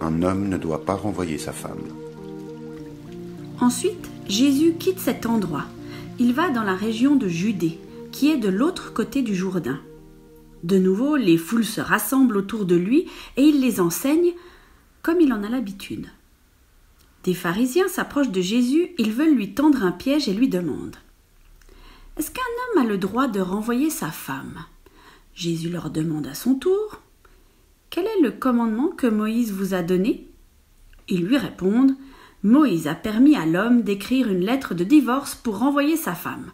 un homme ne doit pas renvoyer sa femme. Ensuite, Jésus quitte cet endroit. Il va dans la région de Judée, qui est de l'autre côté du Jourdain. De nouveau, les foules se rassemblent autour de lui et il les enseigne comme il en a l'habitude. Des pharisiens s'approchent de Jésus, ils veulent lui tendre un piège et lui demandent « Est-ce qu'un homme a le droit de renvoyer sa femme ?» Jésus leur demande à son tour « Quel est le commandement que Moïse vous a donné ?» Ils lui répondent « Moïse a permis à l'homme d'écrire une lettre de divorce pour renvoyer sa femme. »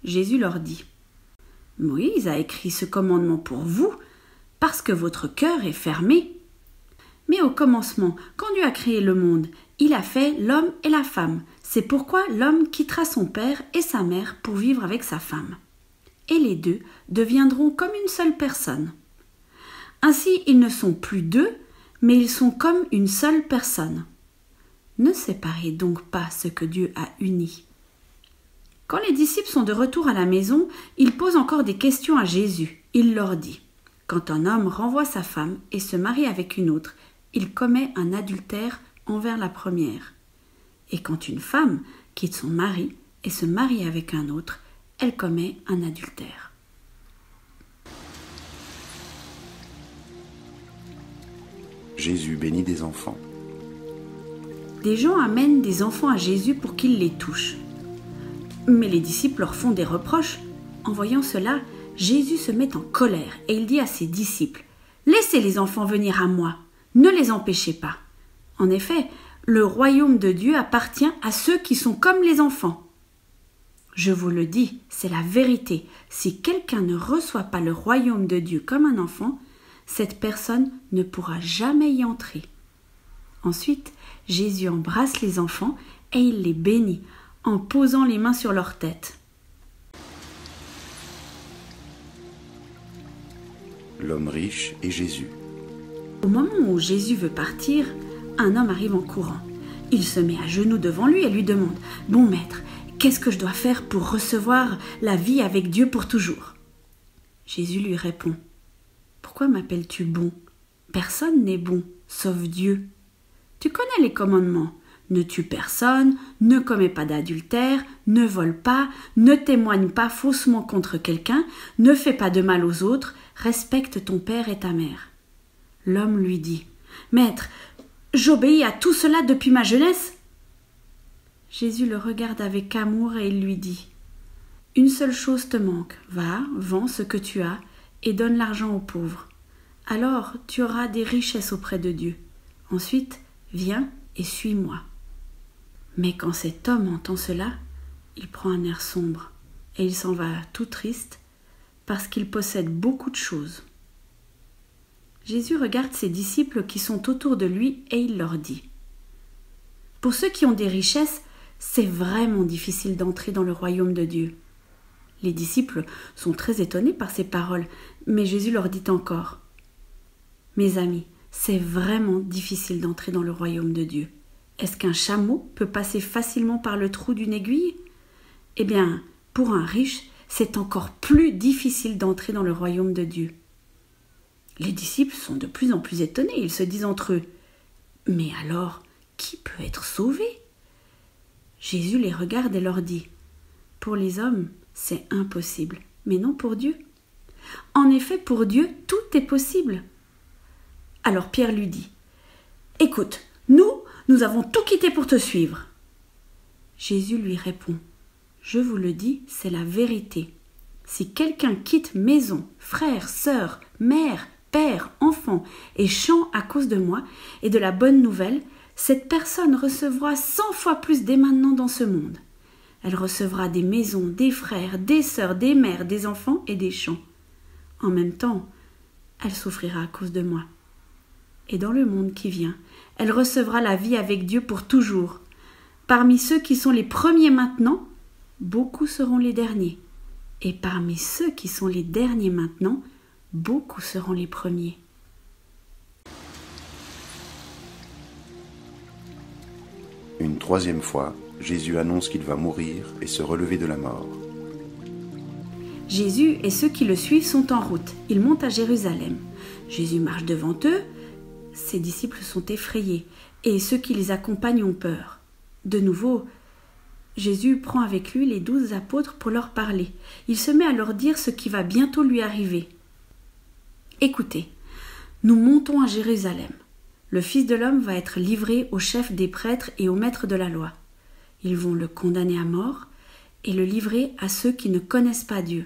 Jésus leur dit « Moïse a écrit ce commandement pour vous parce que votre cœur est fermé. Mais au commencement, quand Dieu a créé le monde, il a fait l'homme et la femme. C'est pourquoi l'homme quittera son père et sa mère pour vivre avec sa femme. Et les deux deviendront comme une seule personne. Ainsi, ils ne sont plus deux, mais ils sont comme une seule personne. Ne séparez donc pas ce que Dieu a uni. » Quand les disciples sont de retour à la maison, ils posent encore des questions à Jésus. Il leur dit « Quand un homme renvoie sa femme et se marie avec une autre, il commet un adultère envers la première. Et quand une femme quitte son mari et se marie avec un autre, elle commet un adultère. » Jésus bénit des enfants. Des gens amènent des enfants à Jésus pour qu'il les touche. Mais les disciples leur font des reproches. En voyant cela, Jésus se met en colère et il dit à ses disciples « Laissez les enfants venir à moi, ne les empêchez pas. En effet, le royaume de Dieu appartient à ceux qui sont comme les enfants. Je vous le dis, c'est la vérité. Si quelqu'un ne reçoit pas le royaume de Dieu comme un enfant, cette personne ne pourra jamais y entrer. » Ensuite, Jésus embrasse les enfants et il les bénit en posant les mains sur leur tête. L'homme riche et Jésus. Au moment où Jésus veut partir, un homme arrive en courant. Il se met à genoux devant lui et lui demande « Bon maître, qu'est-ce que je dois faire pour recevoir la vie avec Dieu pour toujours ?» Jésus lui répond « Pourquoi m'appelles-tu bon ? Personne n'est bon, sauf Dieu. Tu connais les commandements. Ne tue personne, ne commets pas d'adultère, ne vole pas, ne témoigne pas faussement contre quelqu'un, ne fais pas de mal aux autres, respecte ton père et ta mère. » L'homme lui dit « Maître, j'obéis à tout cela depuis ma jeunesse. » Jésus le regarde avec amour et il lui dit « Une seule chose te manque, va, vends ce que tu as et donne l'argent aux pauvres. Alors tu auras des richesses auprès de Dieu. Ensuite, viens et suis-moi. » Mais quand cet homme entend cela, il prend un air sombre et il s'en va tout triste parce qu'il possède beaucoup de choses. Jésus regarde ses disciples qui sont autour de lui et il leur dit « Pour ceux qui ont des richesses, c'est vraiment difficile d'entrer dans le royaume de Dieu. » Les disciples sont très étonnés par ces paroles, mais Jésus leur dit encore « Mes amis, c'est vraiment difficile d'entrer dans le royaume de Dieu. Est-ce qu'un chameau peut passer facilement par le trou d'une aiguille ? Eh bien, pour un riche, c'est encore plus difficile d'entrer dans le royaume de Dieu. » Les disciples sont de plus en plus étonnés, ils se disent entre eux « Mais alors, qui peut être sauvé ?» Jésus les regarde et leur dit « Pour les hommes, c'est impossible, mais non pour Dieu. En effet, pour Dieu, tout est possible. » Alors Pierre lui dit « Écoute, nous avons tout quitté pour te suivre. » Jésus lui répond « Je vous le dis, c'est la vérité. Si quelqu'un quitte maison, frères, sœurs, mère, père, enfants et champs à cause de moi et de la bonne nouvelle, cette personne recevra 100 fois plus dès maintenant dans ce monde. Elle recevra des maisons, des frères, des sœurs, des mères, des enfants et des champs. En même temps, elle souffrira à cause de moi. Et dans le monde qui vient, elle recevra la vie avec Dieu pour toujours. Parmi ceux qui sont les premiers maintenant, beaucoup seront les derniers. Et parmi ceux qui sont les derniers maintenant, beaucoup seront les premiers. Une troisième fois, Jésus annonce qu'il va mourir et se relever de la mort. Jésus et ceux qui le suivent sont en route. Ils montent à Jérusalem. Jésus marche devant eux. Ses disciples sont effrayés et ceux qui les accompagnent ont peur. De nouveau, Jésus prend avec lui les 12 apôtres pour leur parler. Il se met à leur dire ce qui va bientôt lui arriver. Écoutez, nous montons à Jérusalem. Le Fils de l'homme va être livré aux chefs des prêtres et aux maîtres de la loi. Ils vont le condamner à mort et le livrer à ceux qui ne connaissent pas Dieu.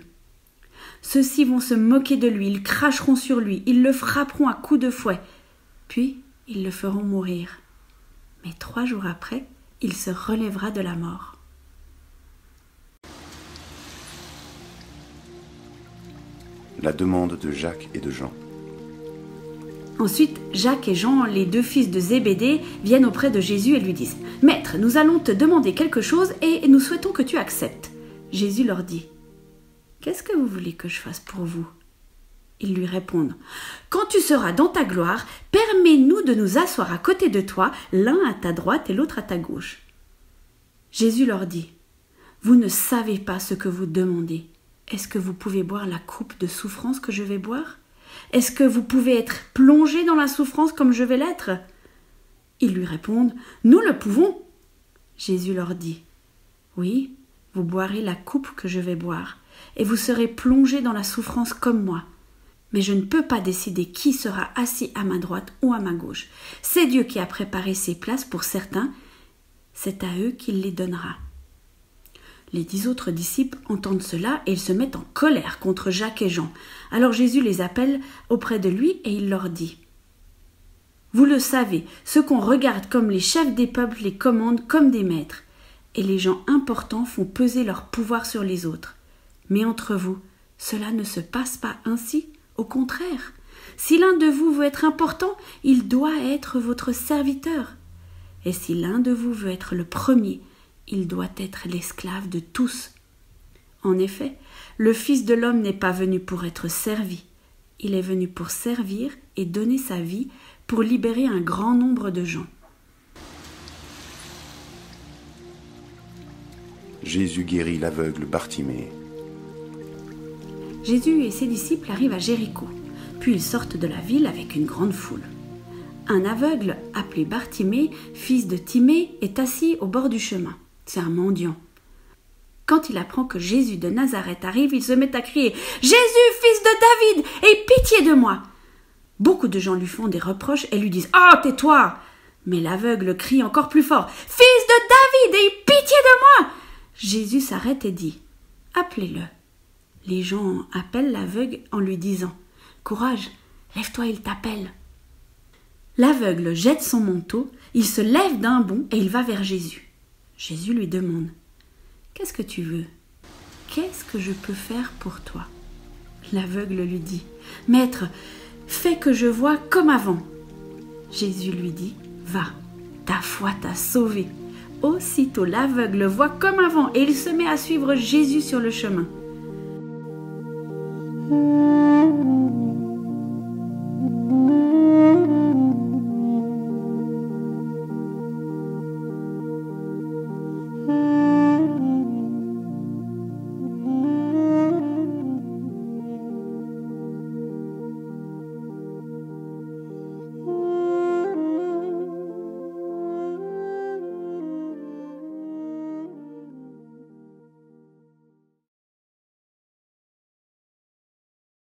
Ceux-ci vont se moquer de lui, ils cracheront sur lui, ils le frapperont à coups de fouet, puis ils le feront mourir. Mais 3 jours après, il se relèvera de la mort. La demande de Jacques et de Jean. Ensuite, Jacques et Jean, les 2 fils de Zébédée, viennent auprès de Jésus et lui disent « Maître, nous allons te demander quelque chose et nous souhaitons que tu acceptes. » Jésus leur dit « Qu'est-ce que vous voulez que je fasse pour vous ?» Ils lui répondent « Quand tu seras dans ta gloire, permets-nous de nous asseoir à côté de toi, l'un à ta droite et l'autre à ta gauche. » Jésus leur dit « Vous ne savez pas ce que vous demandez. Est-ce que vous pouvez boire la coupe de souffrance que je vais boire ? Est-ce que vous pouvez être plongé dans la souffrance comme je vais l'être ?» Ils lui répondent « Nous le pouvons. » Jésus leur dit « Oui, vous boirez la coupe que je vais boire, et vous serez plongés dans la souffrance comme moi. Mais je ne peux pas décider qui sera assis à ma droite ou à ma gauche. C'est Dieu qui a préparé ces places pour certains, c'est à eux qu'il les donnera. » Les 10 autres disciples entendent cela et ils se mettent en colère contre Jacques et Jean. Alors Jésus les appelle auprès de lui et il leur dit « Vous le savez, ceux qu'on regarde comme les chefs des peuples les commandent comme des maîtres, et les gens importants font peser leur pouvoir sur les autres. Mais entre vous, cela ne se passe pas ainsi, au contraire. Si l'un de vous veut être important, il doit être votre serviteur. Et si l'un de vous veut être le premier, il doit être l'esclave de tous. En effet, le Fils de l'homme n'est pas venu pour être servi. Il est venu pour servir et donner sa vie pour libérer un grand nombre de gens. » Jésus guérit l'aveugle Bartimée. Jésus et ses disciples arrivent à Jéricho, puis ils sortent de la ville avec une grande foule. Un aveugle appelé Bartimée, fils de Timée, est assis au bord du chemin. C'est un mendiant. Quand il apprend que Jésus de Nazareth arrive, il se met à crier « Jésus, fils de David, aie pitié de moi !» Beaucoup de gens lui font des reproches et lui disent « Oh, tais-toi !» Mais l'aveugle crie encore plus fort « Fils de David, aie pitié de moi !» Jésus s'arrête et dit « Appelez-le. » Les gens appellent l'aveugle en lui disant « Courage, lève-toi, il t'appelle. » L'aveugle jette son manteau, il se lève d'un bond et il va vers Jésus. Jésus lui demande « Qu'est-ce que tu veux ? Qu'est-ce que je peux faire pour toi ?» L'aveugle lui dit « Maître, fais que je voie comme avant. » Jésus lui dit « Va, ta foi t'a sauvé. » Aussitôt l'aveugle voit comme avant et il se met à suivre Jésus sur le chemin.